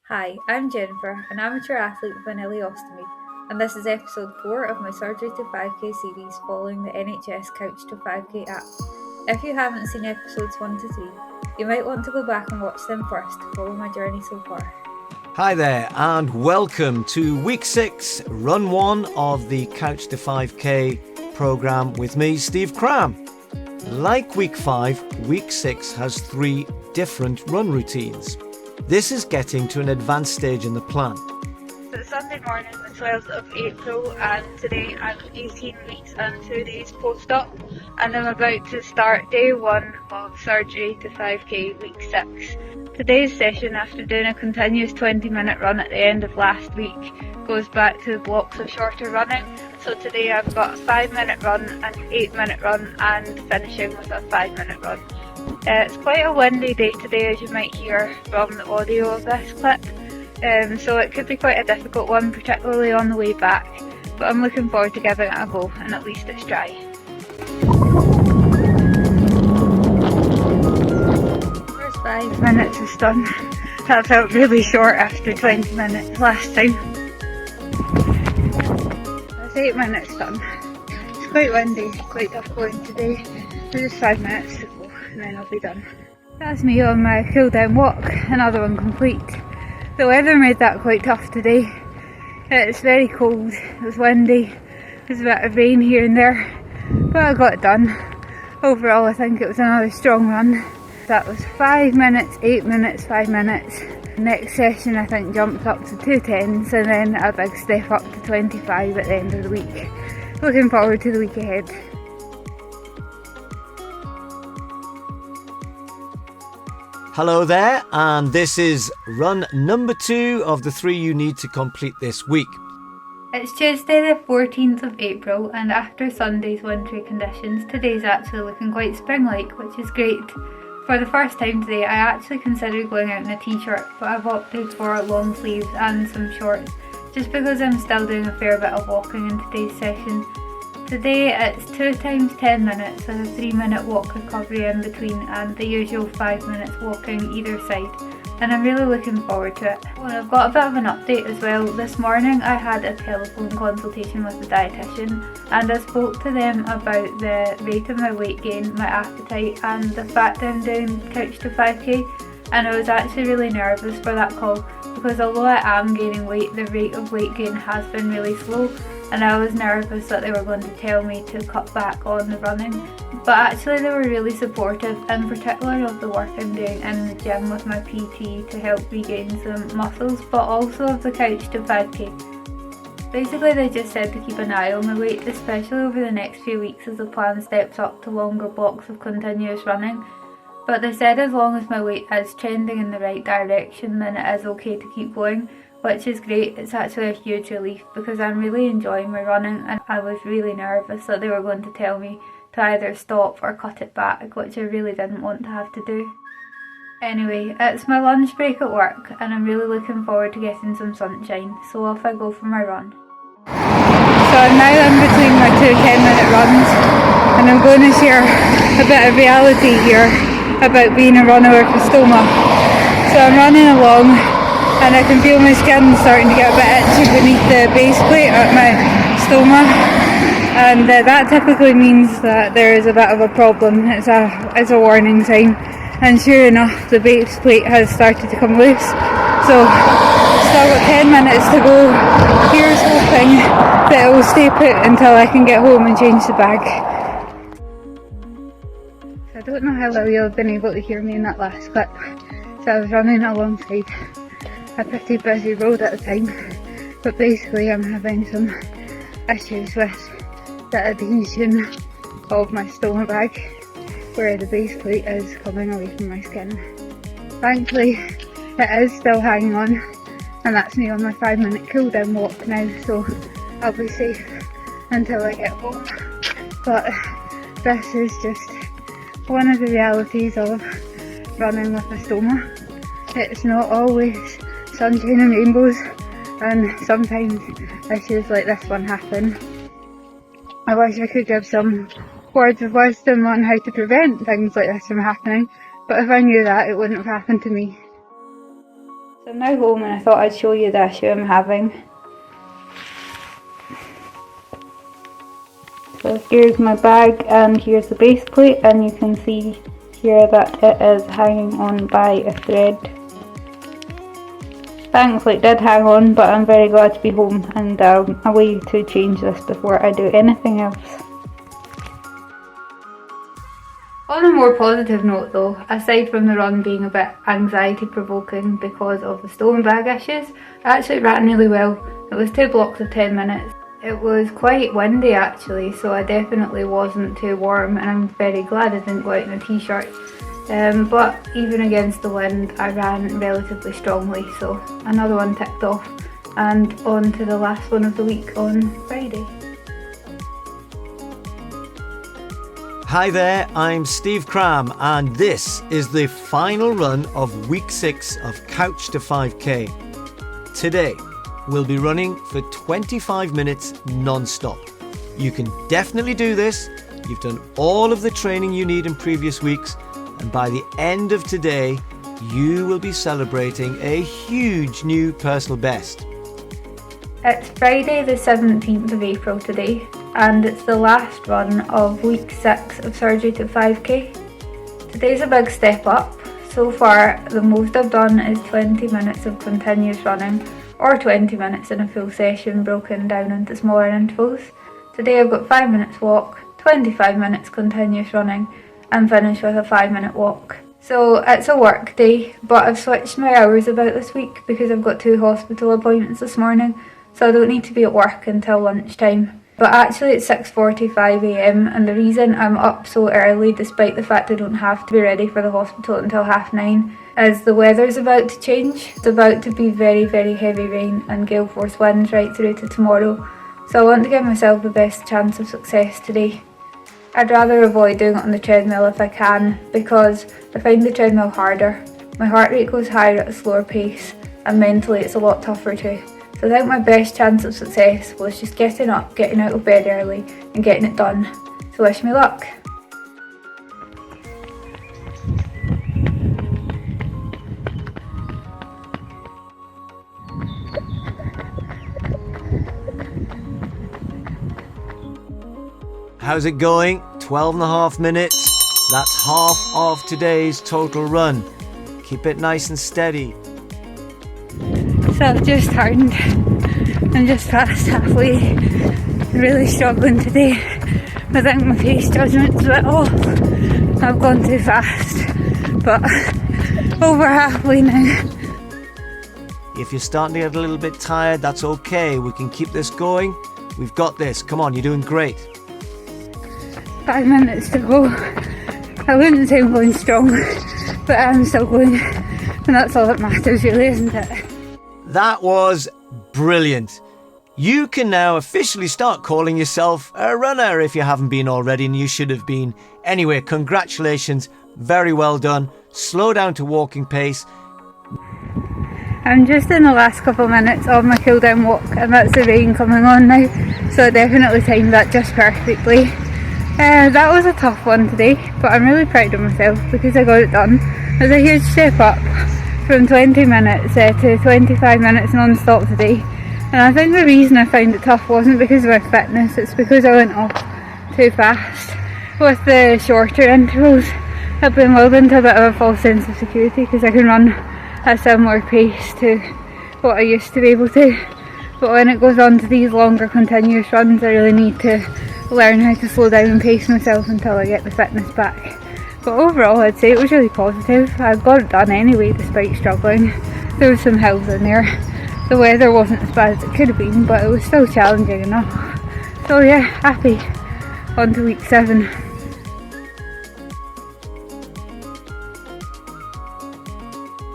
Hi, I'm Jennifer, an amateur athlete with an ileostomy, and this is episode 4 of my Surgery to 5k series following the NHS Couch to 5k app. If you haven't seen episodes 1 to 3, you might want to go back and watch them first to follow my journey so far. Hi there, and welcome to week 6, run 1 of the Couch to 5k programme with me, Steve Cram. Like week 5, week 6 has 3 different run routines. This is getting to an advanced stage in the plan. So it's Sunday morning, the 12th of April, and today I'm 18 weeks and 2 days post-op, and I'm about to start day 1 of Surgery to 5k week 6. Today's session, after doing a continuous 20-minute run at the end of last week, goes back to blocks of shorter running. So today I've got a 5-minute run, an 8-minute run, and finishing with a 5-minute run. It's quite a windy day today, as you might hear from the audio of this clip, so it could be quite a difficult one, particularly on the way back, but I'm looking forward to giving it a go, and at least it's dry. First 5 minutes is done. That felt really short after 20 minutes last time. That's 8 minutes done. It's quite windy, quite tough going today. There's just 5 minutes to go and then I'll be done. That's me on my cool down walk, another one complete. The weather made that quite tough today. It's very cold, it was windy, there's a bit of rain here and there, but I got it done. Overall I think it was another strong run. That was 5 minutes, 8 minutes, 5 minutes. Next session I think jumped up to 2:10s and then a big step up to 25 at the end of the week. Looking forward to the week ahead. Hello there, and this is run number 2 of the 3 you need to complete this week. It's Tuesday the 14th of April, and after Sunday's wintry conditions, today's actually looking quite spring-like, which is great. For the first time today, I actually considered going out in a t-shirt, but I've opted for long sleeves and some shorts, just because I'm still doing a fair bit of walking in today's session. Today it's 2 times 10 minutes with a 3-minute walk recovery in between and the usual 5 minutes walking either side, and I'm really looking forward to it. Well, I've got a bit of an update as well. This morning I had a telephone consultation with the dietitian and I spoke to them about the rate of my weight gain, my appetite and the fact that I'm doing Couch to 5k, and I was actually really nervous for that call because although I am gaining weight, the rate of weight gain has been really slow, and I was nervous that they were going to tell me to cut back on the running, but actually they were really supportive, in particular of the work I'm doing in the gym with my PT to help regain some muscles, but also of the Couch to 5k. Basically they just said to keep an eye on my weight, especially over the next few weeks as the plan steps up to longer blocks of continuous running. But they said as long as my weight is trending in the right direction, then it is okay to keep going, which is great. It's actually a huge relief because I'm really enjoying my running, and I was really nervous that they were going to tell me to either stop or cut it back, which I really didn't want to have to do. Anyway, it's my lunch break at work and I'm really looking forward to getting some sunshine, so off I go for my run. So I'm now in between my 2 10-minute runs, and I'm going to share a bit of reality here about being a runner with a stoma. So I'm running along and I can feel my skin starting to get a bit itchy beneath the base plate at my stoma, and that typically means that there is a bit of a problem. It's a warning sign, and sure enough the base plate has started to come loose. So still got 10 minutes to go. Here's hoping that it will stay put until I can get home and change the bag. So I don't know how well you'll have been able to hear me in that last clip. So I was running alongside a pretty busy road at the time, but basically I'm having some issues with the adhesion of my stoma bag where the base plate is coming away from my skin. Thankfully it is still hanging on, and that's me on my 5-minute cool down walk now, so I'll be safe until I get home. But this is just one of the realities of running with a stoma. It's not always sunshine and rainbows, and sometimes issues like this one happen. I wish I could give some words of wisdom on how to prevent things like this from happening, but if I knew that, it wouldn't have happened to me. So I'm now home and I thought I'd show you the issue I'm having. So here's my bag and here's the base plate, and you can see here that it is hanging on by a thread. Thankfully it did hang on, but I'm very glad to be home and a way to change this before I do anything else. On a more positive note though, aside from the run being a bit anxiety provoking because of the stone bag issues, I actually ran really well. It was 2 blocks of 10 minutes. It was quite windy actually, so I definitely wasn't too warm, and I'm very glad I didn't go out in a t-shirt. But even against the wind I ran relatively strongly, so another one ticked off, and on to the last one of the week on Friday. Hi there, I'm Steve Cram, and this is the final run of week 6 of Couch to 5k. Today, we'll be running for 25 minutes non-stop. You can definitely do this. You've done all of the training you need in previous weeks, and by the end of today, you will be celebrating a huge new personal best. It's Friday the 17th of April today, and it's the last run of week 6 of Surgery to 5k. Today's a big step up. So far, the most I've done is 20 minutes of continuous running, or 20 minutes in a full session broken down into smaller intervals. Today I've got 5 minutes walk, 25 minutes continuous running, and finish with a 5-minute walk. So it's a work day, but I've switched my hours about this week because I've got 2 hospital appointments this morning, so I don't need to be at work until lunchtime. But actually it's 6:45 AM, and the reason I'm up so early, despite the fact I don't have to be ready for the hospital until 9:30, is the weather's about to change. It's about to be very, very heavy rain and gale force winds right through to tomorrow, so I want to give myself the best chance of success today. I'd rather avoid doing it on the treadmill if I can, because I find the treadmill harder. My heart rate goes higher at a slower pace, and mentally it's a lot tougher too. So I think my best chance of success was just getting up, getting out of bed early and getting it done. So wish me luck. How's it going? 12.5 minutes. That's half of today's total run. Keep it nice and steady. So I've just turned and just past halfway. Really struggling today. I think my pace judgment's a bit off. I've gone too fast, but over halfway now. If you're starting to get a little bit tired, that's okay. We can keep this going. We've got this. Come on, you're doing great. 5 minutes to go. I wouldn't say I'm going strong, but I'm still going, and that's all that matters really, isn't it? That was brilliant. You can now officially start calling yourself a runner if you haven't been already, and you should have been. Anyway, congratulations. Very well done. Slow down to walking pace. I'm just in the last couple of minutes of my cool down walk, and that's the rain coming on now, so I definitely timed that just perfectly. That was a tough one today, but I'm really proud of myself because I got it done. It was a huge step up from 20 minutes to 25 minutes non-stop today, and I think the reason I found it tough wasn't because of my fitness, it's because I went off too fast. With the shorter intervals, I've been lulled into a bit of a false sense of security because I can run a similar pace to what I used to be able to, but when it goes on to these longer continuous runs, I really need to learn how to slow down and pace myself until I get the fitness back. But overall I'd say it was really positive. I got it done anyway despite struggling. There were some hills in there. The weather wasn't as bad as it could have been, but it was still challenging enough. So yeah, happy. On to week 7.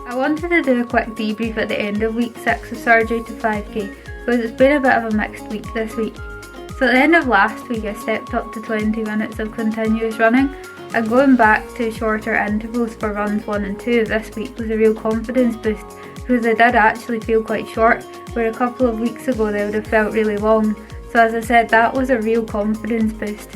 I wanted to do a quick debrief at the end of week 6 of Surgery to 5k because it's been a bit of a mixed week this week. So at the end of last week I stepped up to 20 minutes of continuous running, and going back to shorter intervals for runs 1 and 2 this week was a real confidence boost because I did actually feel quite short, where a couple of weeks ago they would have felt really long. So as I said, that was a real confidence boost.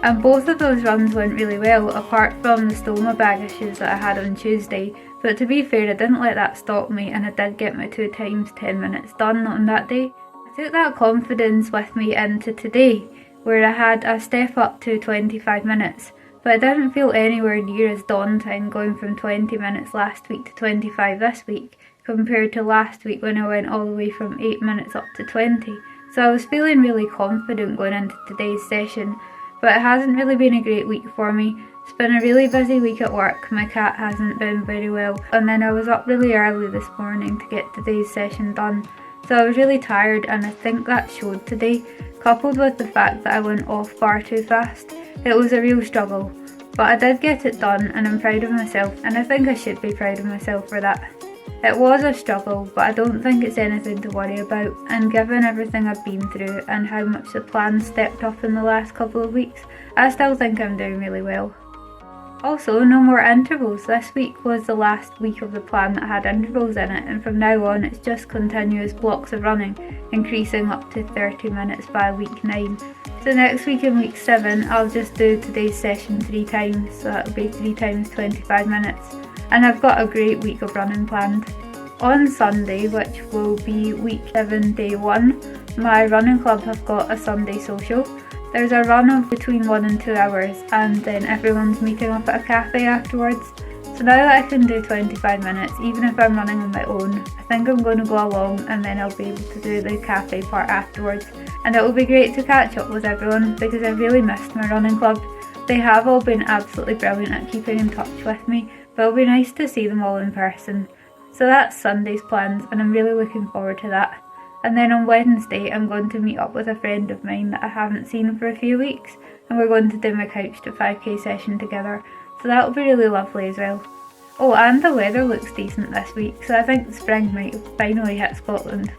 And both of those runs went really well, apart from the stoma bag issues that I had on Tuesday, But to be fair, I didn't let that stop me, and I did get my 2 times 10 minutes done on that day. I took that confidence with me into today, where I had a step up to 25 minutes, but it didn't feel anywhere near as daunting going from 20 minutes last week to 25 this week, compared to last week when I went all the way from 8 minutes up to 20. So I was feeling really confident going into today's session, but it hasn't really been a great week for me. It's been a really busy week at work, my cat hasn't been very well, and then I was up really early this morning to get today's session done. So I was really tired, and I think that showed today, coupled with the fact that I went off far too fast. It was a real struggle, but I did get it done, and I'm proud of myself, and I think I should be proud of myself for that. It was a struggle, but I don't think it's anything to worry about, and given everything I've been through and how much the plan stepped up in the last couple of weeks, I still think I'm doing really well. Also, no more intervals. This week was the last week of the plan that had intervals in it, and from now on it's just continuous blocks of running, increasing up to 30 minutes by week 9. So next week in week 7 I'll just do today's session 3 times, so that'll be 3 times 25 minutes. And I've got a great week of running planned. On Sunday, which will be week 7 day 1, my running club have got a Sunday social. There's a run of between 1 and 2 hours, and then everyone's meeting up at a cafe afterwards. So now that I can do 25 minutes, even if I'm running on my own, I think I'm going to go along, and then I'll be able to do the cafe part afterwards. And it will be great to catch up with everyone, because I really missed my running club. They have all been absolutely brilliant at keeping in touch with me, but it'll be nice to see them all in person. So that's Sunday's plans, and I'm really looking forward to that. And then on Wednesday I'm going to meet up with a friend of mine that I haven't seen for a few weeks, and we're going to do my Couch to 5k session together, so that'll be really lovely as well. Oh, and the weather looks decent this week, so I think spring might finally hit Scotland.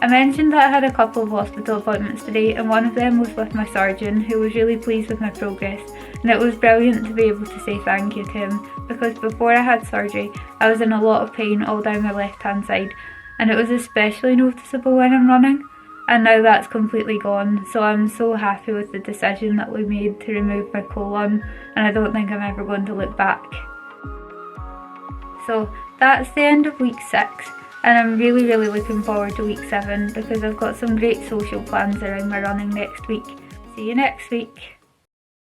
I mentioned that I had a couple of hospital appointments today, and one of them was with my surgeon, who was really pleased with my progress, and it was brilliant to be able to say thank you to him, because before I had surgery I was in a lot of pain all down my left hand side, and it was especially noticeable when I'm running, and now that's completely gone. So I'm so happy with the decision that we made to remove my colon, and I don't think I'm ever going to look back. So that's the end of week 6, and I'm really looking forward to week 7, because I've got some great social plans around my running next week. See you next week.